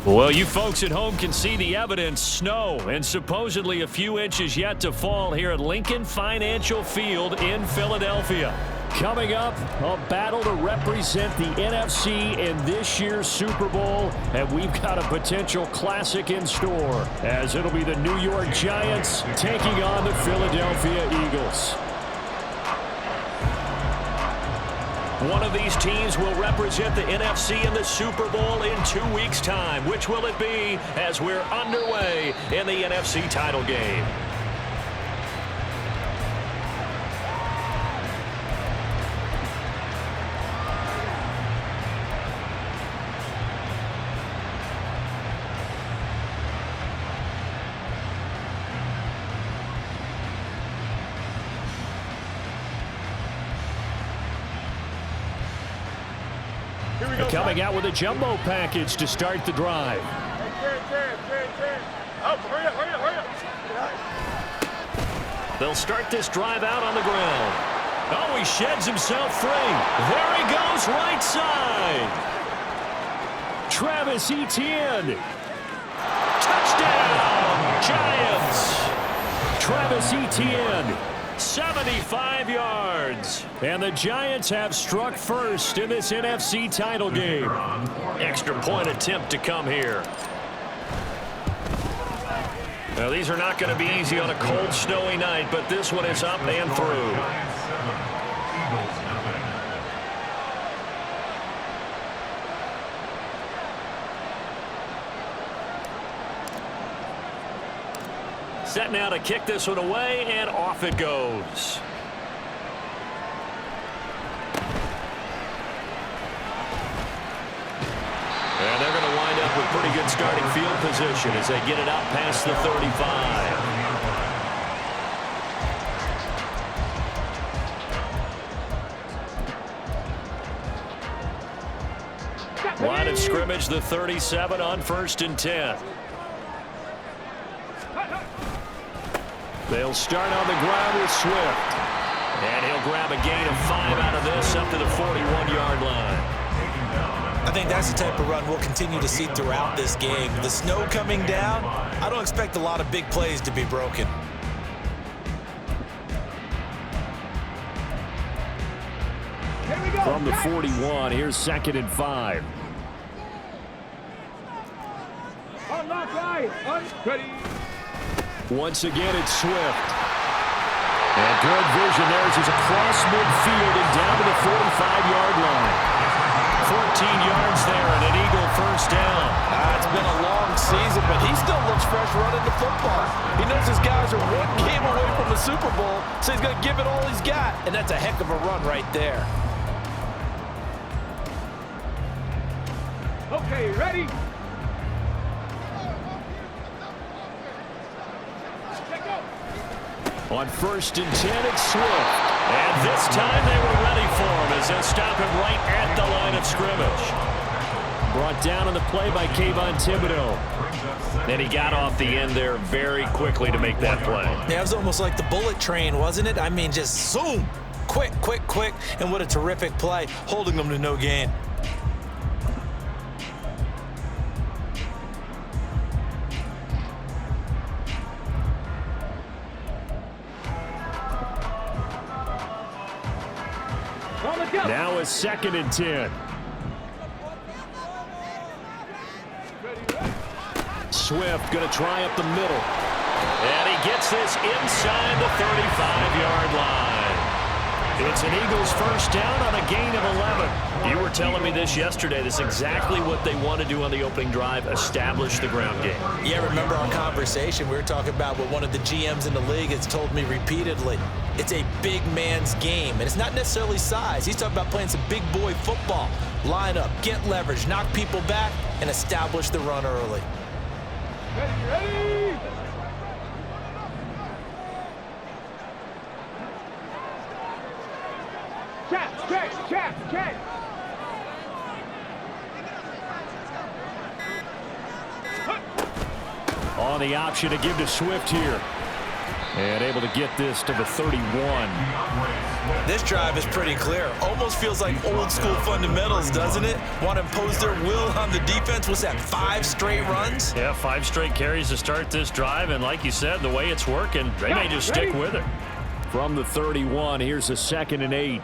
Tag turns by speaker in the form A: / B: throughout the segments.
A: Well, you folks at home can see the evidence. Snow and supposedly a few inches yet to fall here at Lincoln Financial Field in Philadelphia. Coming up, a battle to represent the NFC in this year's Super Bowl, and we've got a potential classic in store, as it'll be the New York Giants taking on the Philadelphia Eagles. One of these teams will represent the NFC in the Super Bowl in 2 weeks' time. Which will it be as we're underway in the NFC title game? Coming out with a jumbo package to start the drive. They'll start this drive out on the ground. Oh, he sheds himself free. There he goes, right side. Travis Etienne. Touchdown, Giants. Travis Etienne. 75 yards. And the Giants have struck first in this NFC title game. Extra point attempt to come here. Now, these are not going to be easy on a cold, snowy night, but this one is up and through. Set now to kick this one away, and off it goes. And they're going to wind up with pretty good starting field position as they get it out past the 35. Line of scrimmage, the 37 on 1st and 10. They'll start on the ground with Swift. And he'll grab a gain of 5 out of this up to the 41-yard line.
B: I think that's the type of run we'll continue to see throughout this game. The snow coming down, I don't expect a lot of big plays to be broken.
A: From the 41, here's 2nd and 5. Once again, it's Swift. And good vision there as he's across midfield and down to the 45-yard line. 14 yards there and an Eagle first down.
C: It's been a long season, but he still looks fresh running the football. He knows his guys are one game away from the Super Bowl, so he's going to give it all he's got. And that's a heck of a run right there.
D: Okay, ready?
A: On 1st and 10, it's Swift. And this time they were ready for him as they'll stop him right at the line of scrimmage. Brought down on the play by Kayvon Thibodeau. And he got off the end there very quickly to make that play.
B: Yeah, it was almost like the bullet train, wasn't it? I mean, just zoom. Quick, quick, quick. And what a terrific play, holding them to no gain.
A: Now a 2nd and 10. Swift going to try up the middle. And he gets this inside the 35-yard line. It's an Eagles first down on a gain of 11. You were telling me this yesterday. This is exactly what they want to do on the opening drive, establish the ground game.
B: Yeah, remember our conversation? We were talking about what one of the GMs in the league has told me repeatedly. It's a big man's game, and it's not necessarily size. He's talking about playing some big boy football. Line up, get leverage, knock people back, and establish the run early.
D: Ready? Check.
A: On the option to give to Swift here. And able to get this to the 31.
B: This drive is pretty clear. Almost feels like old school fundamentals, doesn't it? Want to impose their will on the defense. What's that, 5 straight runs?
A: Yeah, 5 straight carries to start this drive. And like you said, the way it's working, they may just stick with it. From the 31, here's a 2nd and 8.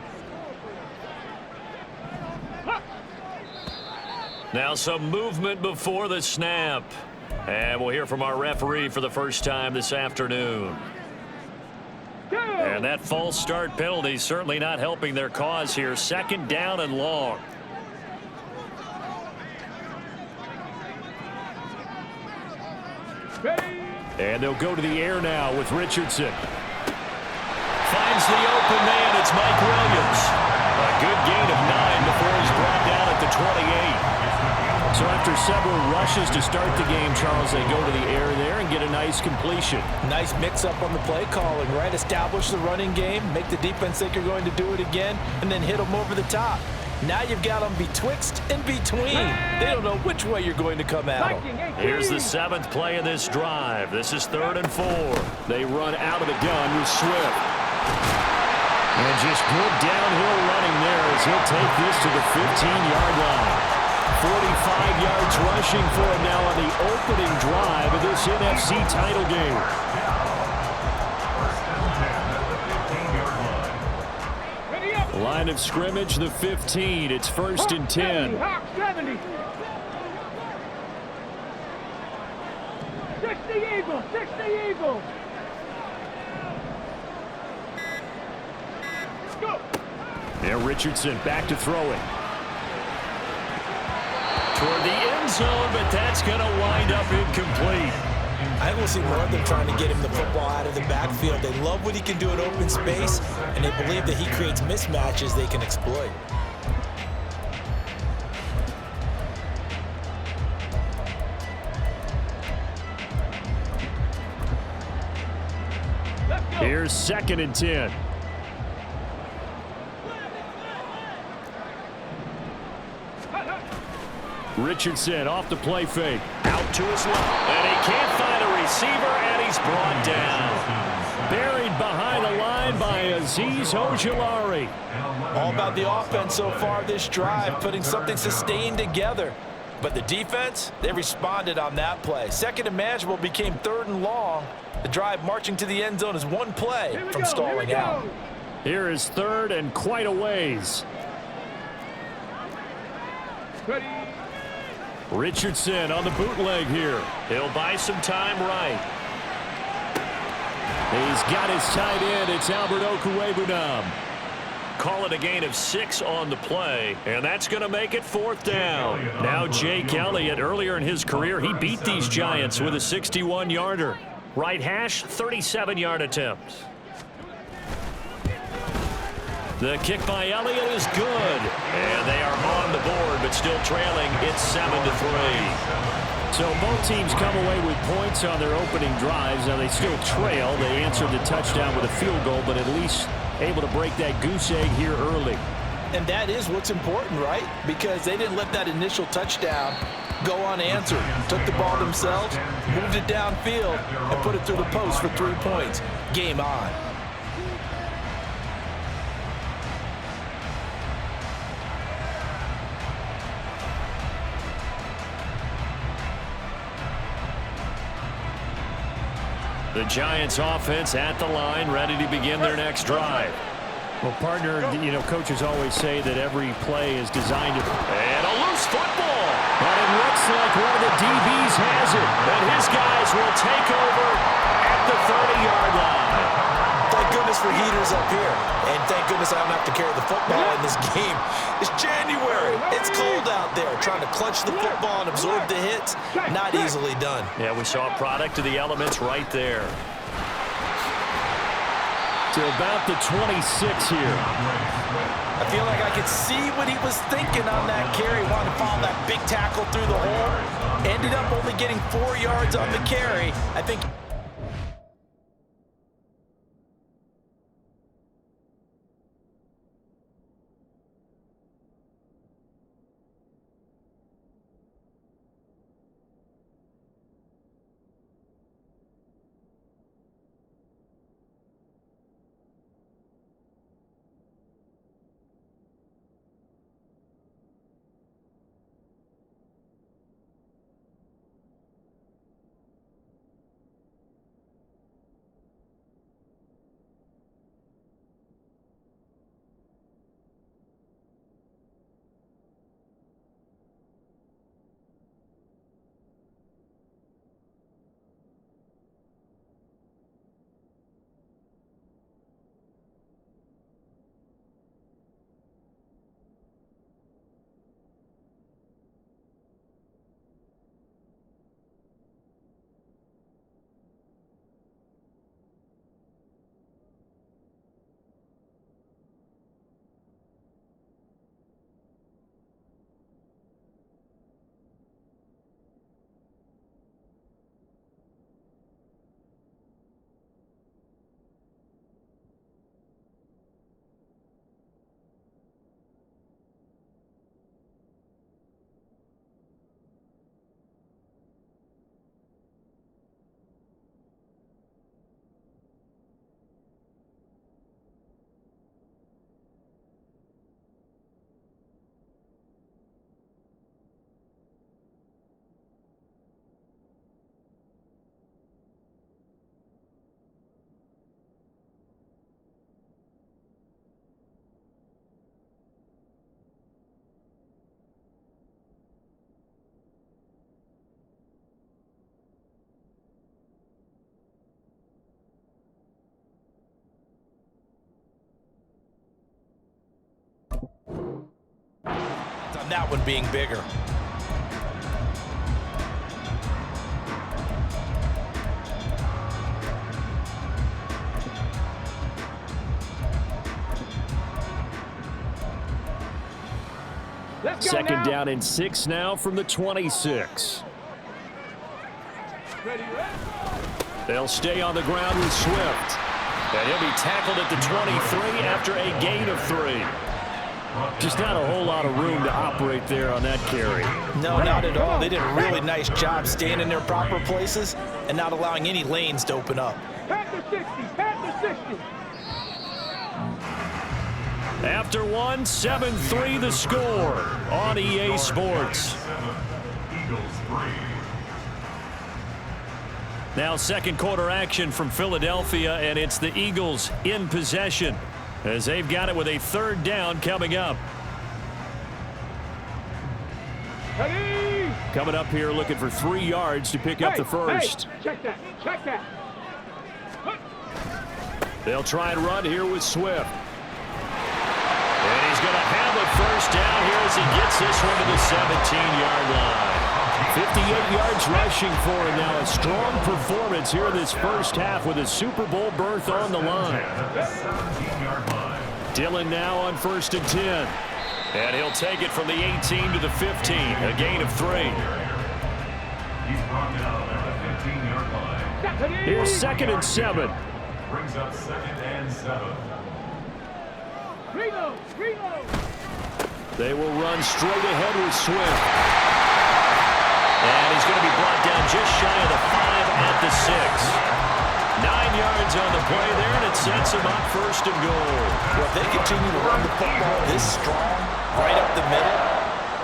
A: Now some movement before the snap. And we'll hear from our referee for the first time this afternoon. And that false start penalty certainly not helping their cause here. 2nd down and long. And they'll go to the air now with Richardson. Finds the open man. It's Mike Williams. A good gain of 9 before he's brought down at the 28. So after several rushes to start the game, Charles, they go to the air there and get a nice completion.
B: Nice mix-up on the play calling, right? Establish the running game, make the defense think you're going to do it again, and then hit them over the top. Now you've got them betwixt and between. They don't know which way you're going to come at them.
A: Here's the 7th play of this drive. This is 3rd and 4. They run out of the gun with Swift. And just good downhill running there as he'll take this to the 15-yard line. 45 yards rushing for him now on the opening drive of this NFC title game. Line of scrimmage, the 15. It's 1st and 10.
D: 60 Eagles, 60 Eagles. Go.
A: There, Richardson back to throw it. Toward the end zone, but that's going to wind up incomplete.
B: I think we'll see more of them trying to get him the football out of the backfield. They love what he can do in open space, and they believe that he creates mismatches they can exploit.
A: Here's 2nd and 10. Richardson off the play fake. Out to his left. And he can't find a receiver, and he's brought down. Buried behind the line by Azeez Ojulari.
B: All about the offense so far this drive, putting something sustained together. But the defense, they responded on that play. 2nd and manageable became 3rd and long. The drive marching to the end zone is 1 play from stalling out.
A: Here is 3rd and quite a ways.
D: Ready.
A: Richardson on the bootleg here. He'll buy some time right. He's got his tight end. It's Albert Okwuegbunam. Call it a gain of 6 on the play, and that's going to make it 4th down. Now Jake Elliott, earlier in his career, he beat these Giants with a 61-yarder. Right hash, 37-yard attempt. The kick by Elliott is good. And they are on the board, but still trailing. It's 7-3. So both teams come away with points on their opening drives. Now they still trail. They answered the touchdown with a field goal, but at least able to break that goose egg here early.
B: And that is what's important, right? Because they didn't let that initial touchdown go unanswered. Took the ball themselves, moved it downfield, and put it through the post for 3 points. Game on.
A: The Giants offense at the line, ready to begin their next drive. Well, partner, you know, coaches always say that every play is designed to... And a loose football! But it looks like one of the DBs has it. And his guys will take over at the 30-yard line.
B: Thank goodness for heaters up here. And thank goodness I don't have to carry the football in this game. It's January. It's cold out there. Trying to clutch the football and absorb the hits, not easily done.
A: Yeah, we saw a product of the elements right there. To about the 26 here.
B: I feel like I could see what he was thinking on that carry. Wanted to follow that big tackle through the hole. Ended up only getting 4 yards on the carry. I think... on that one being bigger.
A: Second down and 6 now from the 26. They'll stay on the ground with Swift. And he'll be tackled at the 23 after a gain of 3. Just not a whole lot of room to operate there on that carry.
B: No, not at all. They did a really nice job staying in their proper places and not allowing any lanes to open up.
D: Pat the 60, pat the 60.
A: After 7-3 the score on EA Sports. Now second quarter action from Philadelphia, and it's the Eagles in possession as they've got it with a third down coming up.
D: Ready?
A: Coming up here looking for 3 yards to pick up the first.
D: Hey, check that, check that.
A: They'll try and run here with Swift. And he's going to have a first down here as he gets this one to the 17-yard line. 58 yards rushing for him now. A strong performance here this first half with a Super Bowl berth on the line. Dillon now on 1st and 10. And he'll take it from the 18 to the 15. A gain of 3. Here's 2nd and 7.
E: Brings up 2nd and 7.
D: Reload, reload.
A: They will run straight ahead with Swift. And he's going to be brought down just shy of the 5 at the 6. 9 yards on the play there, and it sets him up 1st and goal.
B: Well, if they continue to run the football this strong, right up the middle,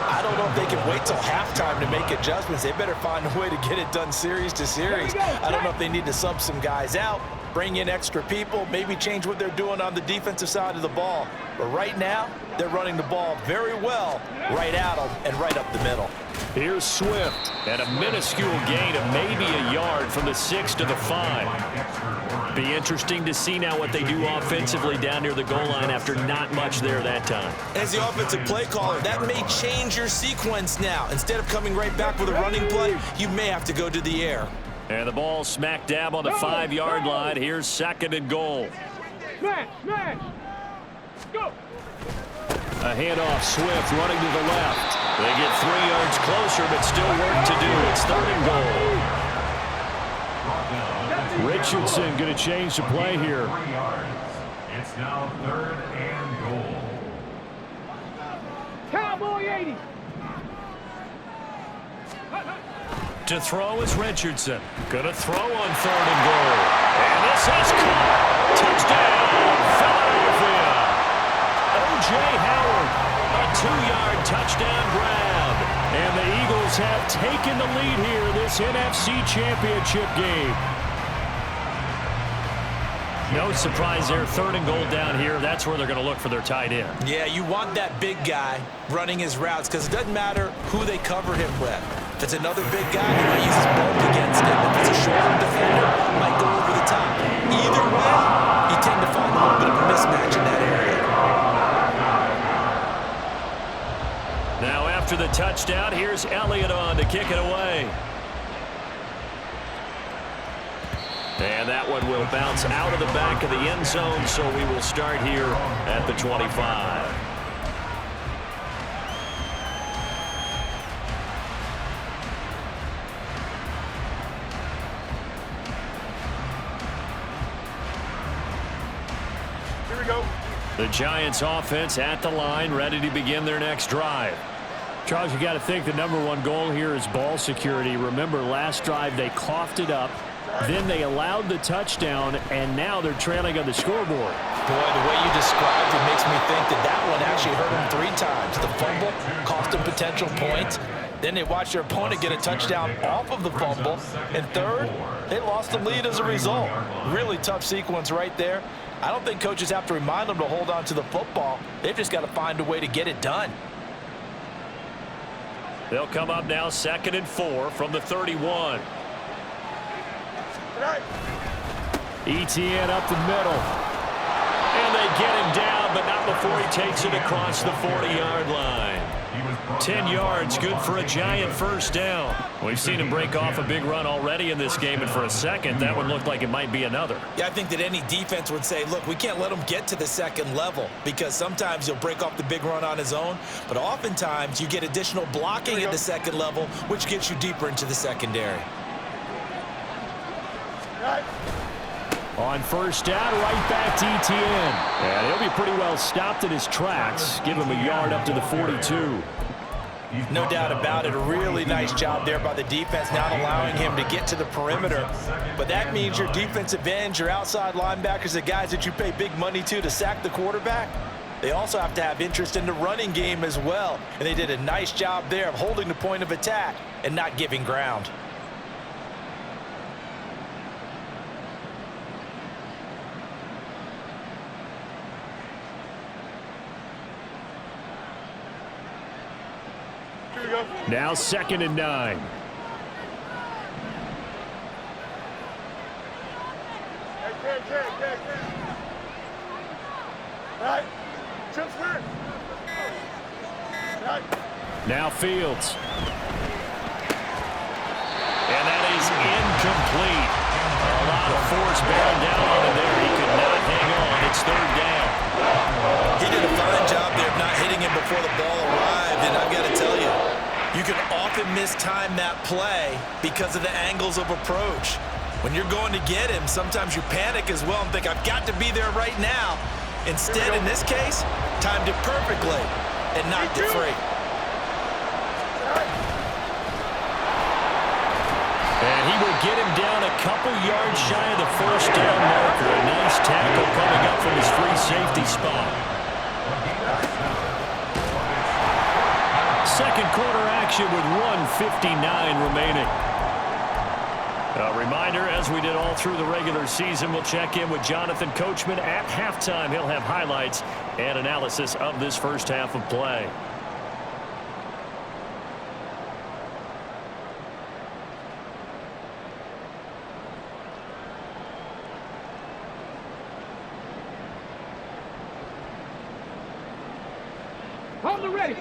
B: I don't know if they can wait till halftime to make adjustments. They better find a way to get it done series to series. I don't know if they need to sub some guys out, bring in extra people, maybe change what they're doing on the defensive side of the ball. But right now, they're running the ball very well right at them and right up the middle.
A: Here's Swift, and a minuscule gain of maybe a yard from the 6 to the 5. Be interesting to see now what they do offensively down near the goal line after not much there that time.
B: As the offensive play caller, that may change your sequence now. Instead of coming right back with a running play, you may have to go to the air.
A: And the ball smack dab on the 5-yard line. Here's 2nd and goal.
D: Smash, smash. Go.
A: A handoff, Swift running to the left. They get 3 yards closer, but still work to do. It's 3rd and goal. Richardson going to change the play here.
E: It's now 3rd and goal.
D: Cowboy 80.
A: To throw is Richardson. Going to throw on 3rd and goal. And this is caught. Touchdown, Philadelphia. O.J. Howard, a 2-yard touchdown grab. And the Eagles have taken the lead here this NFC Championship game. No surprise there. 3rd and goal down here. That's where they're going to look for their tight end.
B: Yeah, you want that big guy running his routes because it doesn't matter who they cover him with. If it's another big guy, he might use his bulk against him. If it's a shorter defender, he might go over the top. Either way, you tend to find a little bit of a mismatch in that area.
A: Now after the touchdown, here's Elliott on to kick it away. And that one will bounce out of the back of the end zone, so we will start here at the 25.
D: Here we go.
A: The Giants offense at the line, ready to begin their next drive. Charles, you got to think the #1 goal here is ball security. Remember, last drive they coughed it up. Then they allowed the touchdown, and now they're trailing on the scoreboard.
B: Boy, the way you described it makes me think that that one actually hurt them 3 times. The fumble cost them potential points. Then they watched their opponent get a touchdown off of the fumble. And third, they lost the lead as a result. Really tough sequence right there. I don't think coaches have to remind them to hold on to the football. They've just got to find a way to get it done.
A: They'll come up now 2nd and 4 from the 31. ETN up the middle. And they get him down, but not before he takes it across the 40-yard line. 10 yards, good for a giant first down. We've seen him break off a big run already in this game, and for a second, that one looked like it might be another.
B: Yeah, I think that any defense would say, look, we can't let him get to the second level because sometimes he'll break off the big run on his own, but oftentimes you get additional blocking at the second level, which gets you deeper into the secondary.
A: On first down, right back to ETN. And he'll be pretty well stopped in his tracks. Give him a yard up to the 42.
B: No doubt about it. A really nice job there by the defense, not allowing him to get to the perimeter. But that means your defensive ends, your outside linebackers, the guys that you pay big money to sack the quarterback, they also have to have interest in the running game as well. And they did a nice job there of holding the point of attack and not giving ground.
A: Now 2nd and 9. Now Fields. And that is incomplete. A lot of force bearing down on him there. He could not hang on. It's 3rd down.
B: He did a fine job there of not hitting him before the ball arrived, and I've got to tell you, you can often mistime that play because of the angles of approach. When you're going to get him, sometimes you panic as well and think, I've got to be there right now. Instead, in this case, timed it perfectly and knocked it free.
A: And he will get him down a couple yards shy of the first down marker. A nice tackle coming up from his free safety spot. Second quarter action with 1:59 remaining. A reminder, as we did all through the regular season, we'll check in with Jonathan Coachman at halftime. He'll have highlights and analysis of this first half of play.
D: Hold it ready.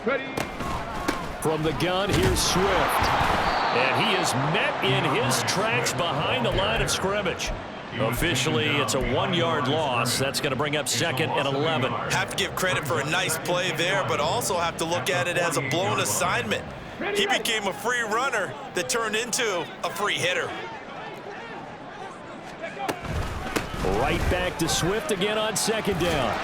D: Ready.
A: From the gun, here's Swift. And he is met in his tracks behind the line of scrimmage. Officially, it's a 1-yard loss. That's going to bring up 2nd and 11.
B: Have to give credit for a nice play there, but also have to look at it as a blown assignment. He became a free runner that turned into a free hitter.
A: Right back to Swift again on 2nd down.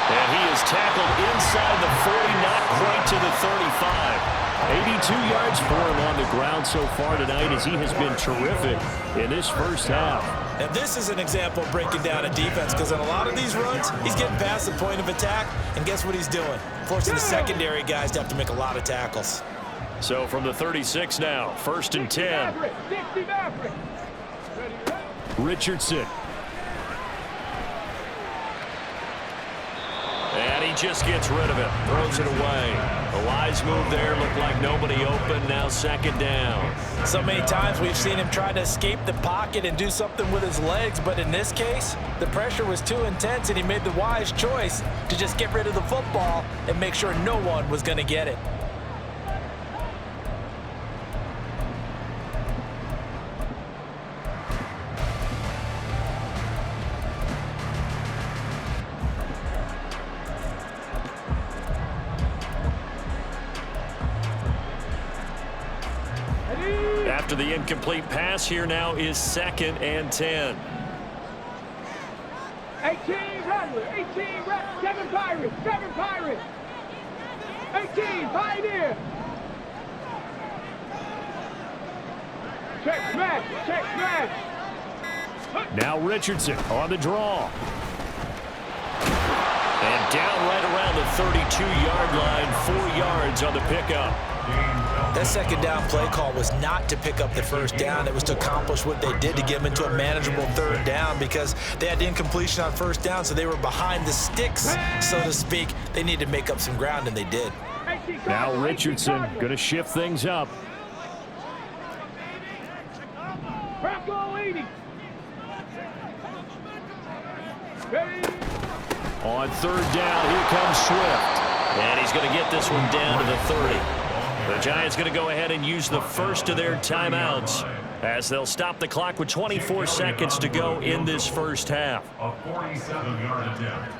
A: And he is tackled inside the 40, not quite to the 35. 82 yards for him on the ground so far tonight, as he has been terrific in this first half.
B: And this is an example of breaking down a defense, because on a lot of these runs, he's getting past the point of attack, and guess what he's doing? Forcing the secondary guys to have to make a lot of tackles.
A: So from the 36 now, 1st and 10. Richardson. And he just gets rid of it, throws it away. A wise move there, looked like nobody open, now 2nd down.
B: So many times we've seen him try to escape the pocket and do something with his legs, but in this case, the pressure was too intense and he made the wise choice to just get rid of the football and make sure no one was going to get it.
A: After the incomplete pass, here now is 2nd and 10.
D: 18 Rattler, 18 Rattler, 7 Pirates, 7 Pirates. 18 Pioneer. Check smash, check smash.
A: Now Richardson on the draw. And down right around the 32-yard line, 4 yards on the pickup.
B: That 2nd down play call was not to pick up the 1st down. It was to accomplish what they did to get them into a manageable 3rd down, because they had incompletion on 1st down, so they were behind the sticks, so to speak. They needed to make up some ground, and they did.
A: Now Richardson going to shift things up.
D: Bronco 80. Ready.
A: On third down, here comes Swift. And he's going to get this one down to the 30. The Giants going to go ahead and use the first of their timeouts as they'll stop the clock with 24 seconds to go in this first half.
E: A 47-yard attempt.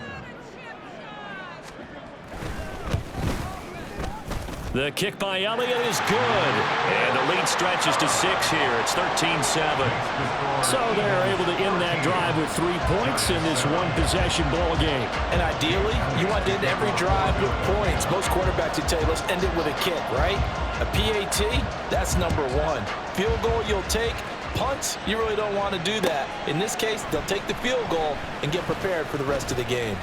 A: The kick by Elliott is good. And the lead stretches to 6 here. It's 13-7. So they're able to end that drive with 3 points in this one-possession ball game.
C: And ideally, you want to end every drive with points. Most quarterbacks would tell you, let's end it with a kick, right? A PAT, that's number 1. Field goal you'll take. Punts, you really don't want to do that. In this case, they'll take the field goal and get prepared for the rest of the game.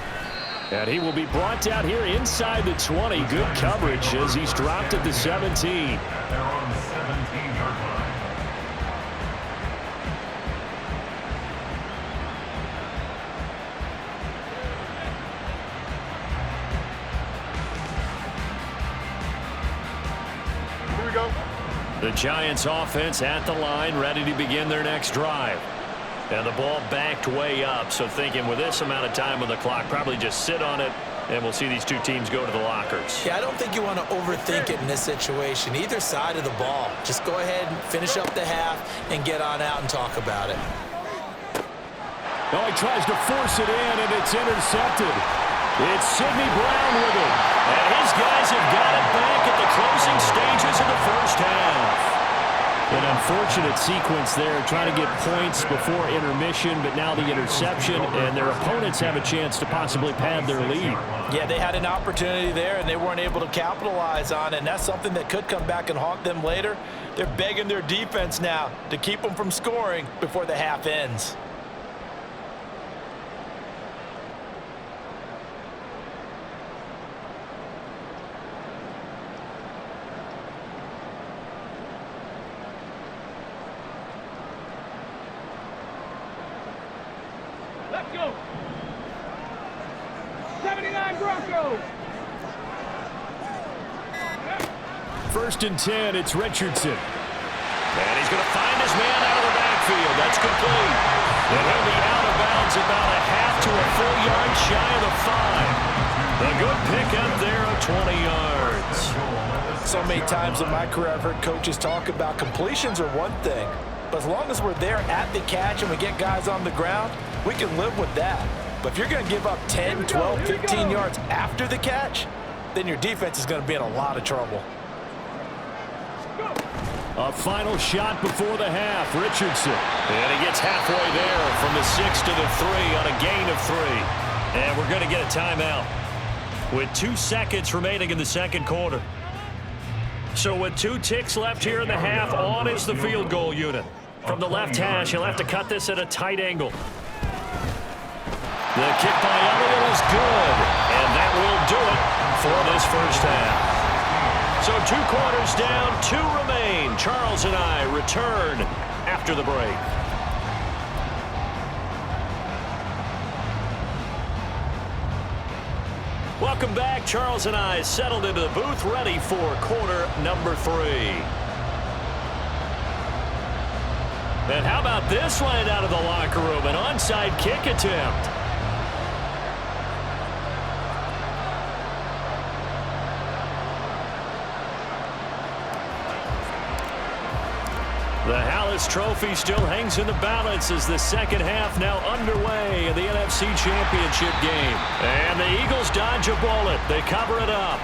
A: And he will be brought down here inside the 20. Good coverage as he's dropped at the 17.
E: They're on the 17-yard line.
D: Here we go.
A: The Giants offense at the line, ready to begin their next drive. And the ball backed way up, so thinking with this amount of time on the clock, probably just sit on it, and we'll see these two teams go to the lockers.
B: Yeah, I don't think you want to overthink it in this situation. Either side of the ball. Just go ahead and finish up the half and get on out and talk about it.
A: Oh, he tries to force it in, and it's intercepted. It's Sidney Brown with it. And his guys have got it back at the closing stages of the first half. An unfortunate sequence there, trying to get points before intermission, but now the interception, and their opponents have a chance to possibly pad their lead.
C: Yeah, they had an opportunity there, and they weren't able to capitalize on it, and that's something that could come back and haunt them later. They're begging their defense now to keep them from scoring before the half ends.
D: Let's go. 79 Broncos.
A: First and 10, it's Richardson. And he's going to find his man out of the backfield. That's complete. And he'll be out of bounds about a half to a full yard shy of the 5. A good pickup there of 20 yards.
C: So many times in my career I've heard coaches talk about completions are one thing, but as long as we're there at the catch and we get guys on the ground, we can live with that. But if you're going to give up 10, 12, 15 yards after the catch, then your defense is going to be in a lot of trouble.
A: A final shot before the half, Richardson. And he gets halfway there from the 6 to the 3 on a gain of 3. And we're going to get a timeout with 2 seconds remaining in the second quarter. So with 2 ticks left here in the half, on is the field goal unit. From the left hash, he'll have to cut this at a tight angle. The kick by Elliott is good, and that will do it for this first half. So 2 quarters down, 2 remain. Charles and I return after the break. Welcome back. Charles and I settled into the booth, ready for quarter number 3. And how about this one out of the locker room? An onside kick attempt. The Hallis Trophy still hangs in the balance as the second half now underway in the NFC Championship game. And the Eagles dodge a bullet. They cover it up.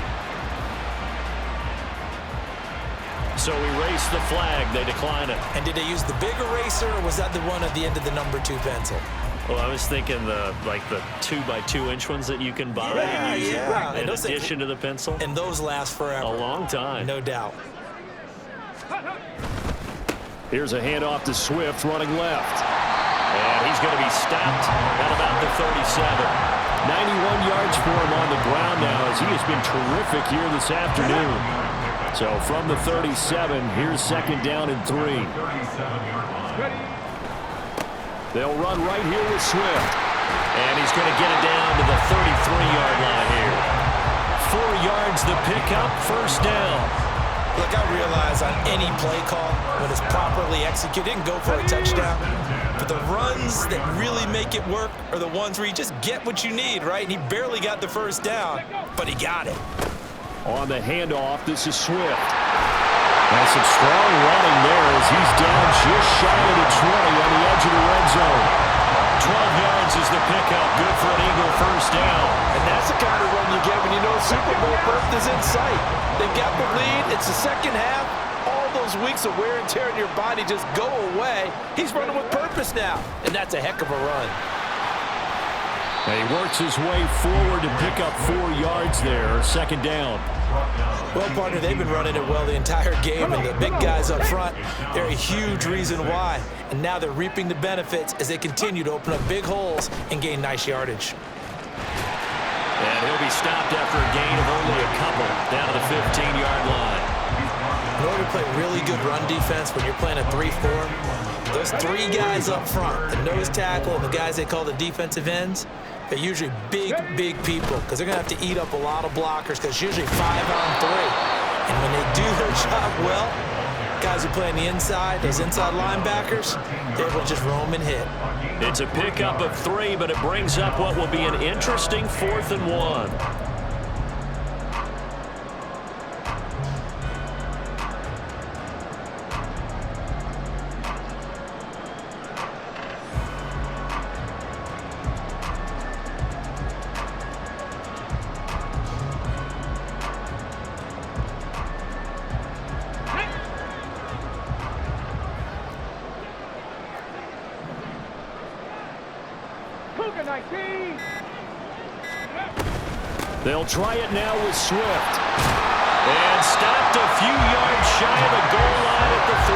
A: So erase the flag. They decline it.
B: And did they use the big eraser, or was that the one at the end of the number 2 pencil?
A: Well, I was thinking the 2x2-inch ones that you can buy.
B: Yeah.
A: In addition to the pencil.
B: And those last forever.
A: A long time.
B: No doubt.
A: Here's a handoff to Swift running left. And he's going to be stopped at about the 37. 91 yards for him on the ground now as he has been terrific here this afternoon. So from the 37, here's second down and 3. They'll run right here with Swift. And he's going to get it down to the 33-yard line here. 4 yards the pickup, first down.
B: Look, I realize on any play call, when it's properly executed, it can go for a touchdown. But the runs that really make it work are the ones where you just get what you need, right? And he barely got the first down, but he got it.
A: On the handoff, this is Swift. And some strong running there as he's down just shy of the 20 on the edge of the red zone. 12 yards is the pickup. Good for an Eagle first down.
C: And that's the kind of run you get when you know Super Bowl berth is in sight. They've got the lead. It's the second half. All those weeks of wear and tear in your body just go away. He's running with purpose now, and that's a heck of a run.
A: And he works his way forward to pick up 4 yards there. Second down.
B: Well, partner, they've been running it well the entire game, and the big guys up front, they're a huge reason why. And now they're reaping the benefits as they continue to open up big holes and gain nice yardage.
A: And he'll be stopped after a gain of only a couple down to the 15-yard line.
B: In order to play really good run defense when you're playing a 3-4, those 3 guys up front, the nose tackle and the guys they call the defensive ends, they're usually big people because they're going to have to eat up a lot of blockers because it's usually 5-on-3. And when they do their job well, guys who play on the inside, those inside linebackers, they're able to just roam and hit.
A: It's a pickup of 3, but it brings up what will be an interesting 4th and 1. They'll try it now with Swift. And stopped a few yards shy of the goal line at the 3.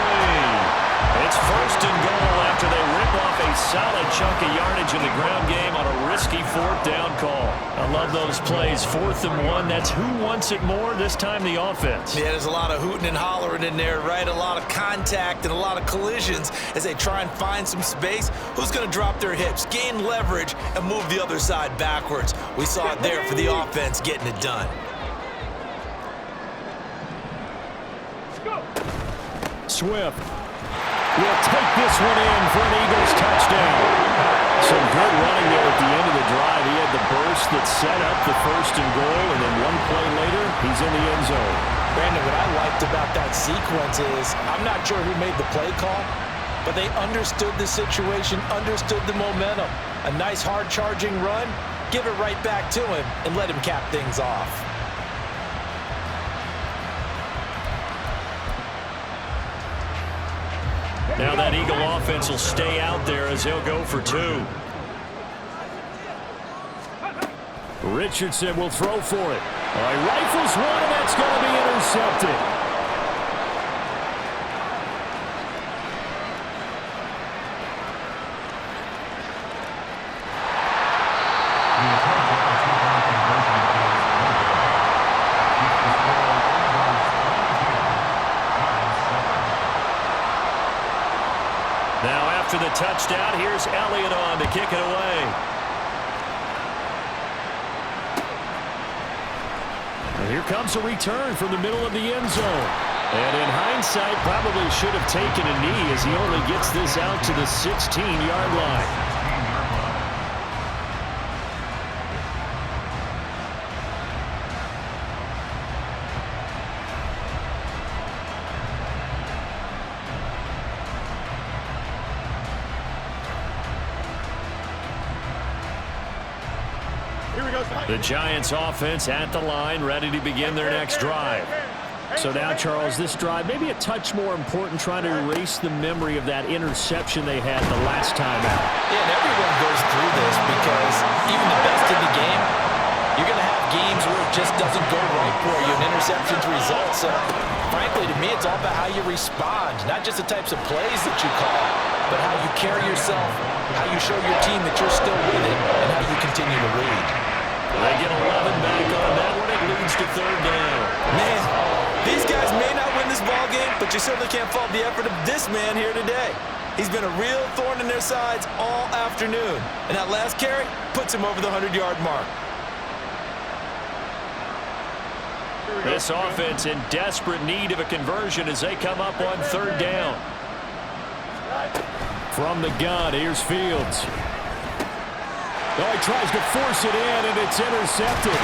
A: It's 1st and goal after they rip off a solid chunk of yardage in the ground game on a risky 4th down call. I love those plays. 4th and 1. That's who wants it more, this time the offense.
B: Yeah, there's a lot of hooting and hollering in there, right? A lot of contact and a lot of collisions as they try and find some space. Who's going to drop their hips, gain leverage, and move the other side backwards? We saw it there for the offense getting it done.
A: Swift will take this one in for an Eagles touchdown. Some good running there at the end of the drive. He had the burst that set up the 1st and goal, and then one play later, he's in the end zone.
C: Brandon, what I liked about that sequence is I'm not sure who made the play call, but they understood the situation, understood the momentum. A nice hard-charging run, give it right back to him, and let him cap things off.
A: Now that Eagle offense will stay out there as he'll go for 2. Richardson will throw for it. He rifles one, and that's going to be intercepted. Now after the touchdown, here's Elliott on to kick it away. And here comes a return from the middle of the end zone. And in hindsight, probably should have taken a knee as he only gets this out to the 16-yard line. The Giants offense at the line, ready to begin their next drive. So now, Charles, this drive maybe a touch more important, trying to erase the memory of that interception they had the last time out.
C: Yeah, and everyone goes through this because even the best in the game, you're going to have games where it just doesn't go right for you, and interceptions result. So, frankly, to me, it's all about how you respond, not just the types of plays that you call, but how you carry yourself, how you show your team that you're still with it, and how you continue to lead.
A: They get 11 back on that one. It leads to 3rd down.
B: Man, these guys may not win this ball game, but you certainly can't fault the effort of this man here today. He's been a real thorn in their sides all afternoon. And that last carry puts him over the 100-yard mark.
A: This offense in desperate need of a conversion as they come up on third down. From the gun, here's Fields. Oh, he tries to force it in, and it's intercepted.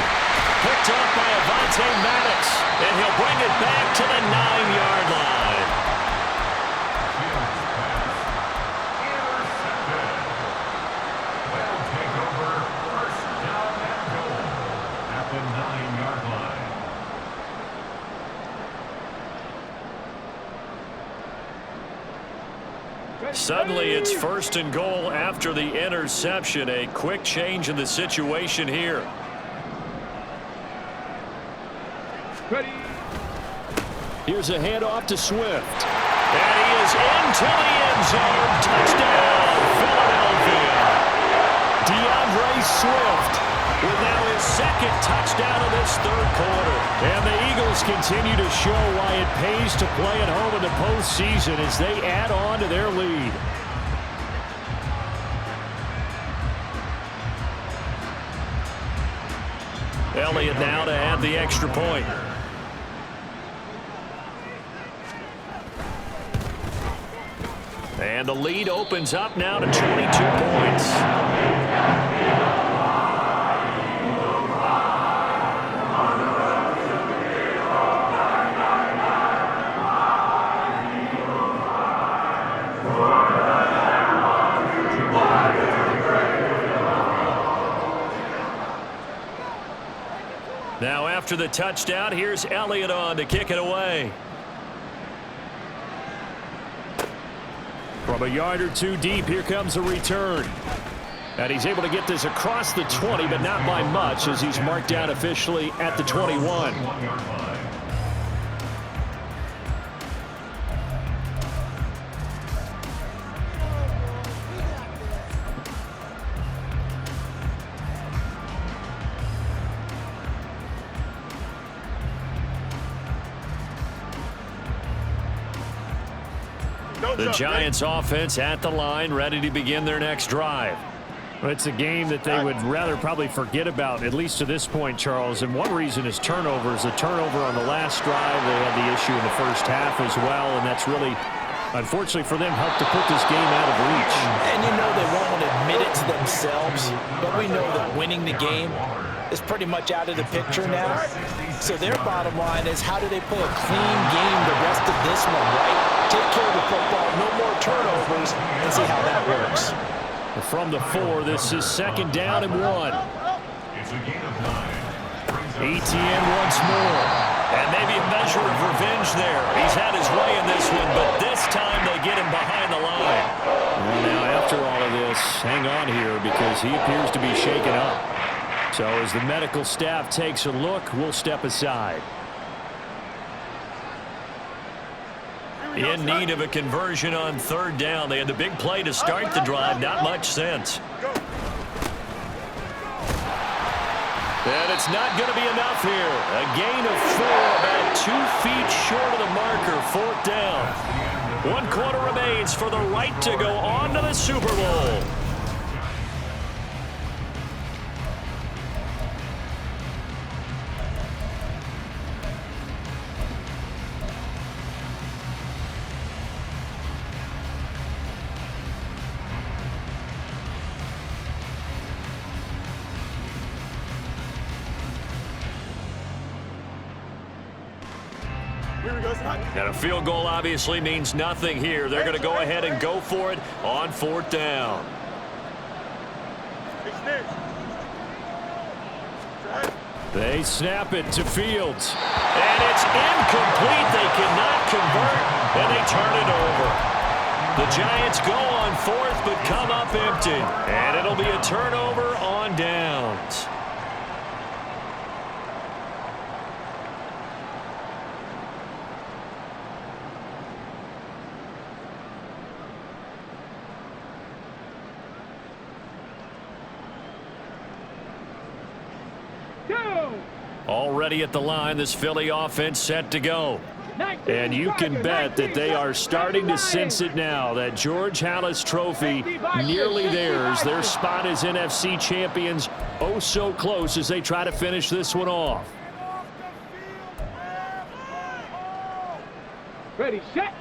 A: Picked up by Avonte Maddox, and he'll bring it back to the 9-yard line.
E: They'll take over first down and goal at the 9-yard line.
A: Suddenly, it's first and goal after the interception. A quick change in the situation here.
D: Ready.
A: Here's a handoff to Swift. And he is into the end zone. Touchdown, Philadelphia. DeAndre Swift with now his second touchdown of this third quarter. And the Eagles continue to show why it pays to play at home in the postseason as they add on to their lead. Elliott now to add the extra point. And the lead opens up now to 22 points. Now after the touchdown, here's Elliott on to kick it away. From a yard or two deep, here comes a return. And he's able to get this across the 20, but not by much as he's marked down officially at the 21. The Giants offense at the line, ready to begin their next drive.
F: Well, it's a game that they would rather probably forget about, at least to this point, Charles. And one reason is turnovers. A turnover on the last drive. They had the issue in the first half as well, and that's really, unfortunately for them, helped to put this game out of reach.
C: And you know they won't admit it to themselves, but we know that winning the game is pretty much out of the picture now. So their bottom line is, how do they play a clean game the rest of this one, right? Take care of the football, no more turnovers, and see how that works.
A: From the 4, this is second down and 1.
E: It's a gain of 9.
A: ETN once more. And maybe a measure of revenge there. He's had his way in this one, but this time they get him behind the line.
F: Well, now, after all of this, hang on here because he appears to be shaken up.
A: So as the medical staff takes a look, we'll step aside. In need of a conversion on third down. They had the big play to start the drive. Not much sense. And it's not going to be enough here. A gain of 4, about 2 feet short of the marker. Fourth down. 1 quarter remains for the right to go on to the Super Bowl. And a field goal obviously means nothing here. They're going to go ahead and go for it on fourth down. They snap it to Fields. And it's incomplete. They cannot convert, and they turn it over. The Giants go on fourth, but come up empty. And it'll be a turnover on downs. Already at the line, this Philly offense set to go. And you can bet that they are starting to sense it now. That George Halas trophy nearly theirs. Their spot as NFC champions oh so close as they try to finish this one off.
D: Ready, set.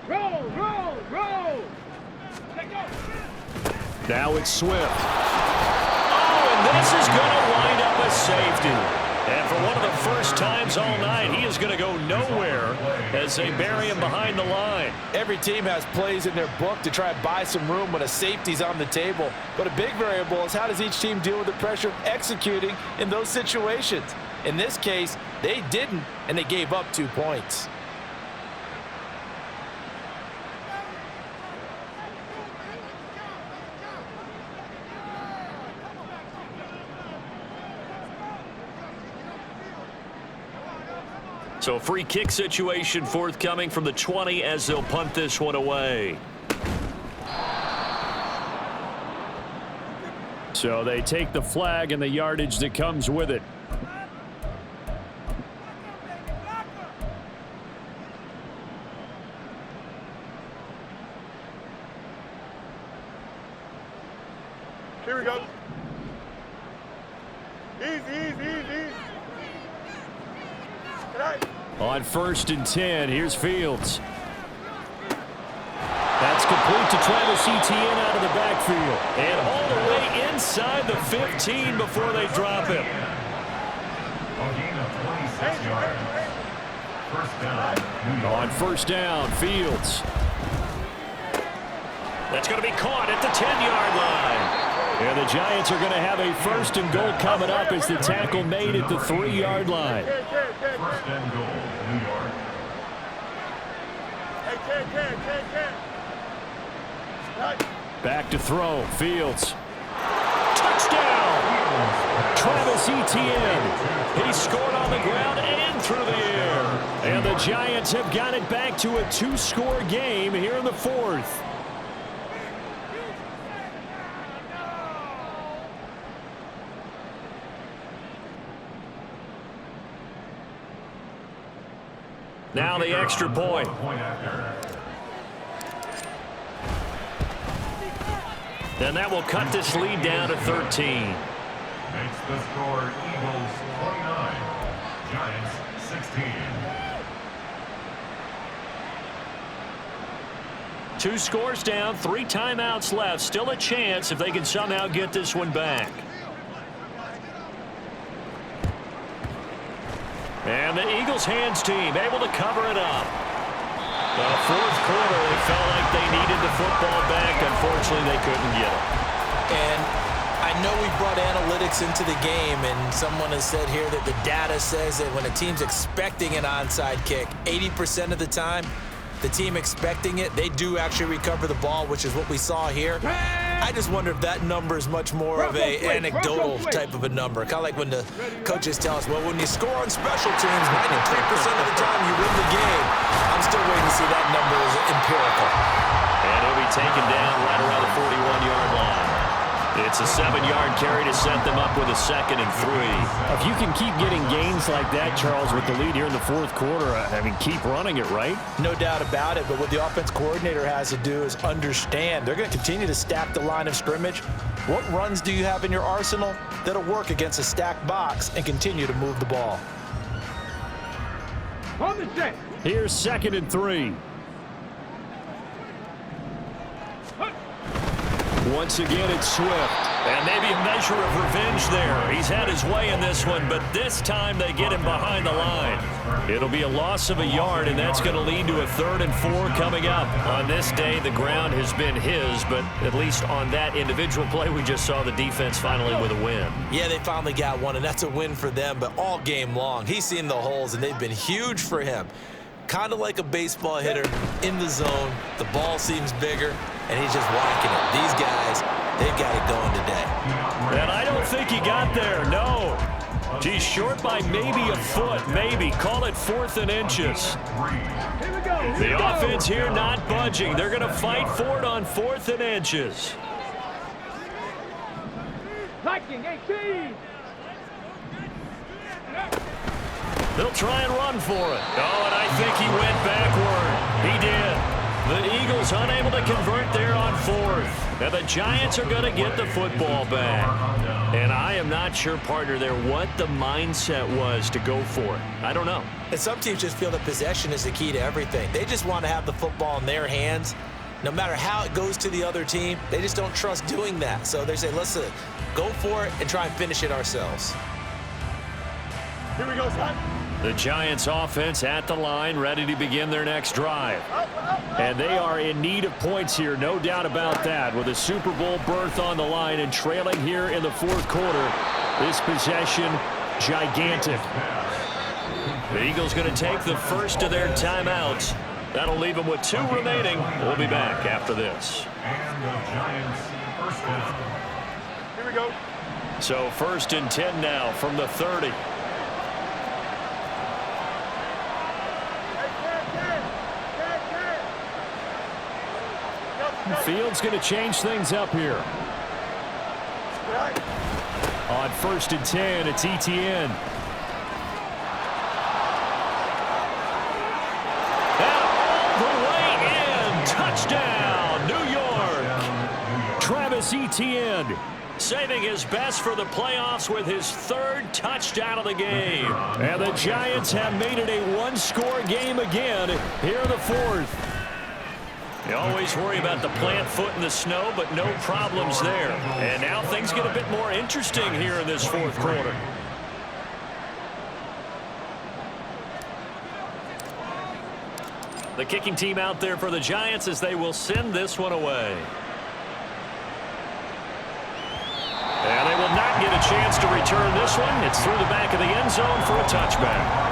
D: Roll, roll, roll. Let go.
F: Now it's Swift.
A: Oh, and this is going to wind up a safety. And for one of the first times all night, he is going to go nowhere as they bury him behind the line.
C: Every team has plays in their book to try and buy some room when a safety's on the table. But a big variable is how does each team deal with the pressure of executing in those situations. In this case, they didn't, and they gave up 2 points.
A: So free kick situation forthcoming from the 20 as they'll punt this one away.
F: So they take the flag and the yardage that comes with it.
G: Here we go. Easy, easy, easy.
F: On 1st and 10, here's Fields. That's complete to Travis Etienne out of the backfield.
A: And all the way inside the 15 before they drop him.
E: A gain of 26 yards. First down, New York.
F: On 1st down, Fields.
A: That's going to be caught at the 10-yard line.
F: And the Giants are going to have a 1st and goal coming up as the tackle made at the 3-yard line.
E: First and goal, New York.
F: Back to throw, Fields. Touchdown! Travis Etienne. He scored on the ground and through the air. And the Giants have got it back to a 2-score game here in the 4th.
A: Now the extra point. And that will cut this lead down to 13.
E: Makes the score Eagles 29, Giants 16.
A: 2 scores down, 3 timeouts left. Still a chance if they can somehow get this one back. And the Eagles hands team able to cover it up. The 4th quarter, they felt like they needed the football back. Unfortunately, they couldn't get it.
B: And I know we brought analytics into the game, and someone has said here that the data says that when a team's expecting an onside kick, 80% of the time, the team expecting it, they do actually recover the ball, which is what we saw here. I just wonder if that number is much more of a anecdotal type of a number. Kind of like when the coaches tell us, well, when you score on special teams, 93% of the time you win the game. I'm still waiting to see that number is empirical.
A: And he'll be taken down right around the 41-yard line. It's a 7-yard carry to set them up with a 2nd and 3.
F: If you can keep getting gains like that, Charles, with the lead here in the 4th quarter, I mean, keep running it, right?
C: No doubt about it, but what the offense coordinator has to do is understand they're going to continue to stack the line of scrimmage. What runs do you have in your arsenal that'll work against a stacked box and continue to move the ball?
D: On the set.
F: Here's 2nd and 3. Once again, it's Swift.
A: And maybe a measure of revenge there. He's had his way in this one, but this time they get him behind the line. It'll be a loss of a yard, and that's going to lead to a 3rd and 4 coming up. On this day, the ground has been his, but at least on that individual play, we just saw the defense finally with a win.
B: Yeah, they finally got one, and that's a win for them, but all game long, he's seen the holes, and they've been huge for him. Kind of like a baseball hitter in the zone. The ball seems bigger, and he's just whacking it. These guys, they've got it going today.
A: And I don't think he got there, no. He's short by maybe a foot, maybe. Call it 4th and inches.
D: Here we go.
A: The offense here not budging. They're going to fight for it on 4th and inches.
D: Liking 18.
A: They'll try and run for it. Oh, and I think he went backward. He did. The Eagles unable to convert there on fourth. And the Giants are going to get the football back. And I am not sure, partner, there what the mindset was to go for it. I don't know.
B: And some teams just feel that possession is the key to everything. They just want to have the football in their hands. No matter how it goes to the other team, they just don't trust doing that. So they say, listen, go for it and try and finish it ourselves.
G: Here we go, son.
A: The Giants offense at the line, ready to begin their next drive. And they are in need of points here, no doubt about that. With a Super Bowl berth on the line and trailing here in the fourth quarter, this possession, gigantic. The Eagles going to take the first of their timeouts. That'll leave them with 2 remaining. We'll be back after this.
E: And the Giants first down.
G: Here we go.
A: So 1st and 10 now from the 30.
F: Fields going to change things up here. On 1st and 10, it's ETN.
A: Touchdown, New York. Travis Etienne saving his best for the playoffs with his 3rd touchdown of the game. And the Giants have made it a 1-score game again here in the 4th. You always worry about the plant foot in the snow, but no problems there. And now things get a bit more interesting here in this 4th quarter. The kicking team out there for the Giants as they will send this one away. And they will not get a chance to return this one. It's through the back of the end zone for a touchback.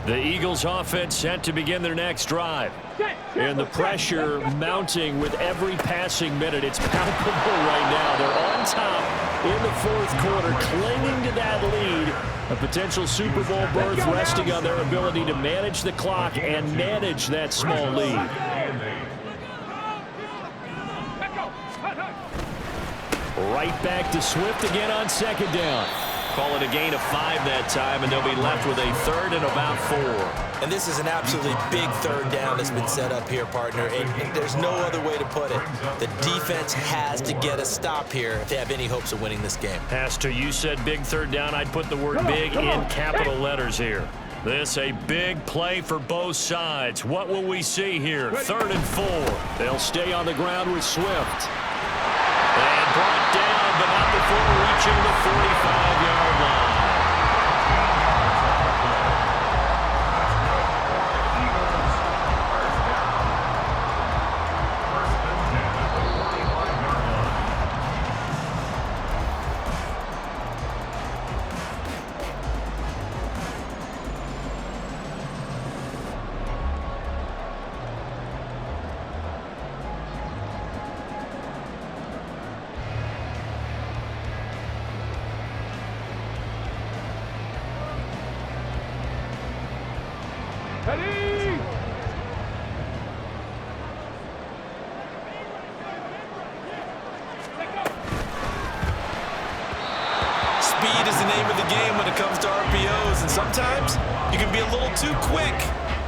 A: The Eagles offense set to begin their next drive. And the pressure mounting with every passing minute. It's palpable right now. They're on top in the 4th quarter, clinging to that lead. A potential Super Bowl berth resting on their ability to manage the clock and manage that small lead. Right back to Swift again on 2nd down. Call it a gain of 5 that time, and they'll be left with a 3rd and about 4.
B: And this is an absolutely big 3rd down that's been set up here, partner. And there's no other way to put it. The defense has to get a stop here if they have any hopes of winning this game.
A: Pastor, you said big 3rd down. I'd put the word big in capital letters here. This a big play for both sides. What will we see here? 3rd and 4. They'll stay on the ground with Swift. And brought down, but not before reaching the 45-yard line.
B: Speed is the name of the game when it comes to RPOs, and sometimes you can be a little too quick,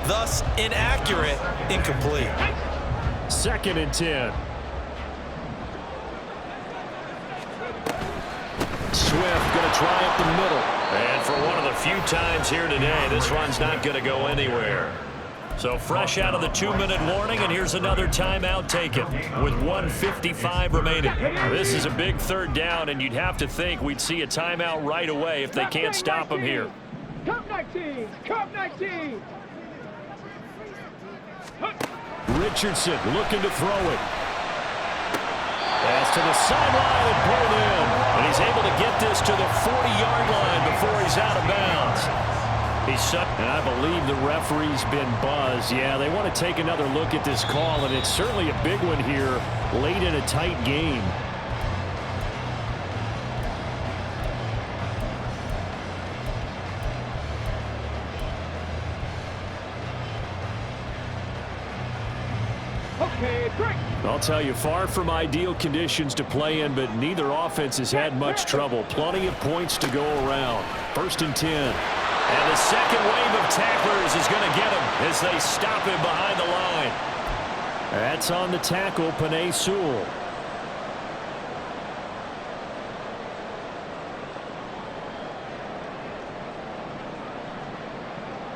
B: thus inaccurate, incomplete.
F: 2nd and 10. Swift going to try up the middle.
A: And for one of the few times here today, this run's not going to go anywhere. So fresh out of the 2-minute warning, and here's another timeout taken with 1:55 remaining. This is a big 3rd down, and you'd have to think we'd see a timeout right away if they can't stop him here.
D: Cup 19! Cup 19!
F: Richardson looking to throw it. Pass to the sideline and pulled in. And he's able to get this to the 40-yard line before he's out of bounds. And I believe the referee's been buzzed. Yeah, they want to take another look at this call, and it's certainly a big one here late in a tight game.
D: Okay, 3.
A: I'll tell you, far from ideal conditions to play in, but neither offense has had much trouble. Plenty of points to go around. 1st and 10. And the second wave of tacklers is going to get him as they stop him behind the line. That's on the tackle, Penei Sewell.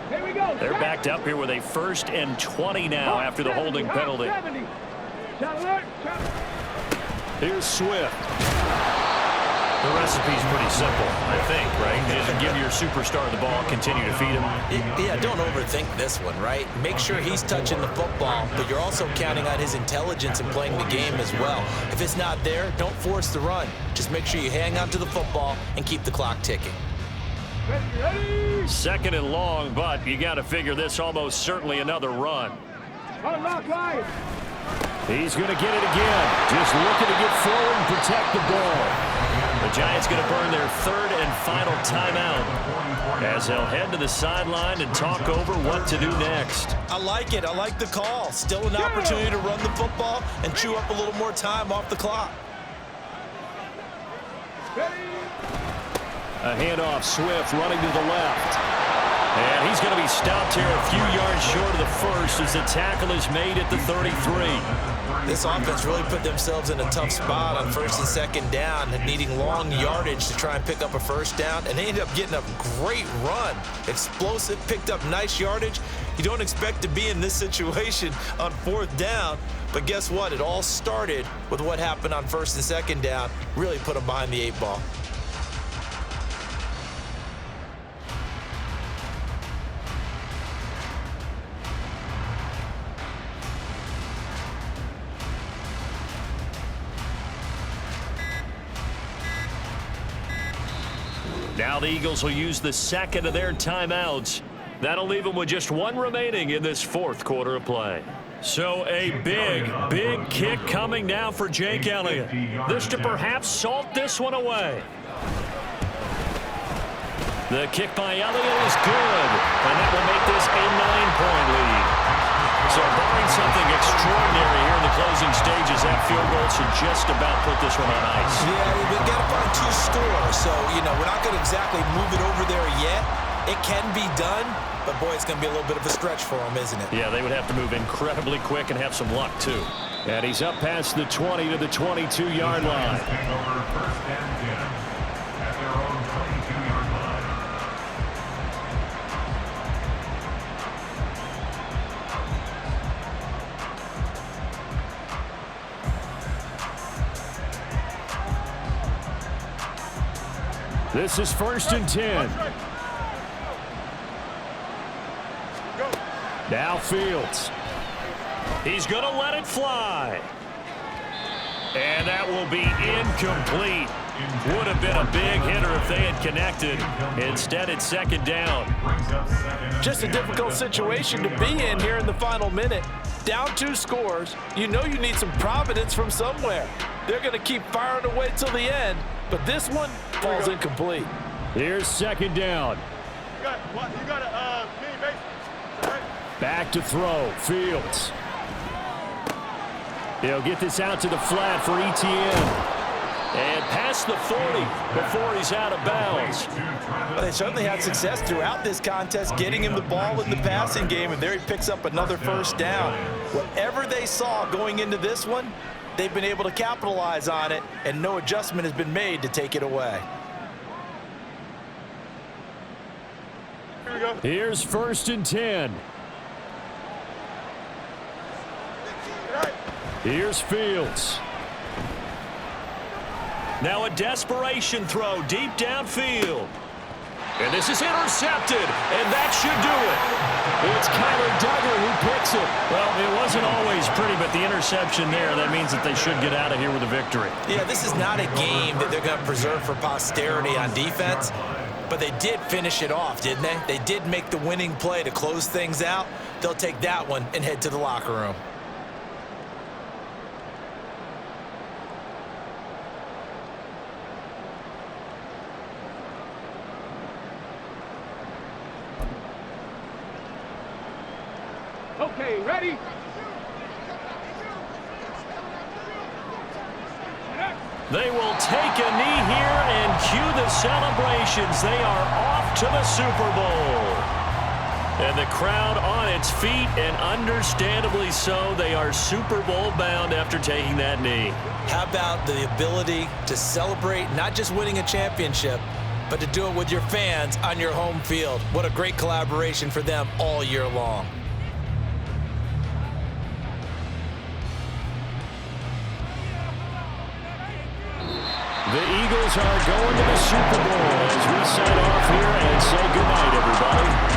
D: Here we go.
A: They're backed up here with a 1st and 20 now after the holding penalty.
D: 70. Shot alert.
A: Here's Swift. The recipe's pretty simple, I think, right? Just give your superstar the ball, continue to feed him.
B: Yeah, don't overthink this one, right? Make sure he's touching the football, but you're also counting on his intelligence in playing the game as well. If it's not there, don't force the run. Just make sure you hang on to the football and keep the clock ticking.
D: Ready.
A: 2nd and long, but you got to figure this almost certainly another run.
D: Unlock line.
A: He's going to get it again. Just looking to get forward and protect the ball. The Giants going to burn their 3rd and final timeout as they'll head to the sideline and talk over what to do next.
B: I like it. I like the call. Still an opportunity to run the football and chew up a little more time off the clock.
A: A handoff, Swift running to the left. And he's going to be stopped here a few yards short of the 1st as the tackle is made at the 33.
B: This offense really put themselves in a tough spot on 1st and 2nd down, needing long yardage to try and pick up a 1st down, and they ended up getting a great run. Explosive, picked up nice yardage. You don't expect to be in this situation on 4th down, but guess what? It all started with what happened on 1st and 2nd down. Really put them behind the 8 ball.
A: Now the Eagles will use the 2nd of their timeouts. That'll leave them with just 1 remaining in this 4th quarter of play. So a big kick coming now for Jake Elliott. This to perhaps salt this one away. The kick by Elliott is good, and that will make this a 9-point lead. So barring something extraordinary here in the closing stages, that field goal should just about put this one on ice.
B: Yeah, we've got to find 2 scores, so, we're not going to exactly move it over there yet. It can be done, but, boy, it's going to be a little bit of a stretch for them, isn't it?
A: Yeah, they would have to move incredibly quick and have some luck, too. And he's up past the 20 to the 22-yard line.
E: Over 1st and 10 at their own 22-yard line.
A: This is 1st and 10. Now Fields. He's going to let it fly. And that will be incomplete. Would have been a big hitter if they had connected. Instead, it's 2nd down.
C: Just a difficult situation to be in here in the final minute. Down 2 scores. You know you need some providence from somewhere. They're going to keep firing away till the end, but this one falls incomplete.
A: Here's 2nd down.
G: You got a mini base. Right?
A: Back to throw. Fields. He'll get this out to the flat for ETN. And past the 40 before he's out of bounds.
B: Well, they certainly had success throughout this contest, getting him the ball in the passing game, and there he picks up another 1st down. Whatever they saw going into this one, they've been able to capitalize on it, and no adjustment has been made to take it away.
G: Here we go.
A: Here's 1st and 10. Here's Fields. Now a desperation throw deep downfield. And this is intercepted, and that should do it. It's Kyler Duggar who picks it. Well, it wasn't always pretty, but the interception there, that means that they should get out of here with a victory.
B: Yeah, this is not a game that they're going to preserve for posterity on defense, but they did finish it off, didn't they? They did make the winning play to close things out. They'll take that one and head to the locker room.
D: Okay, ready?
A: They will take a knee here and cue the celebrations. They are off to the Super Bowl. And the crowd on its feet, and understandably so. They are Super Bowl bound after taking that knee.
B: How about the ability to celebrate not just winning a championship, but to do it with your fans on your home field? What a great collaboration for them all year long.
A: The Eagles are going to the Super Bowl as we sign off here and say goodnight, everybody.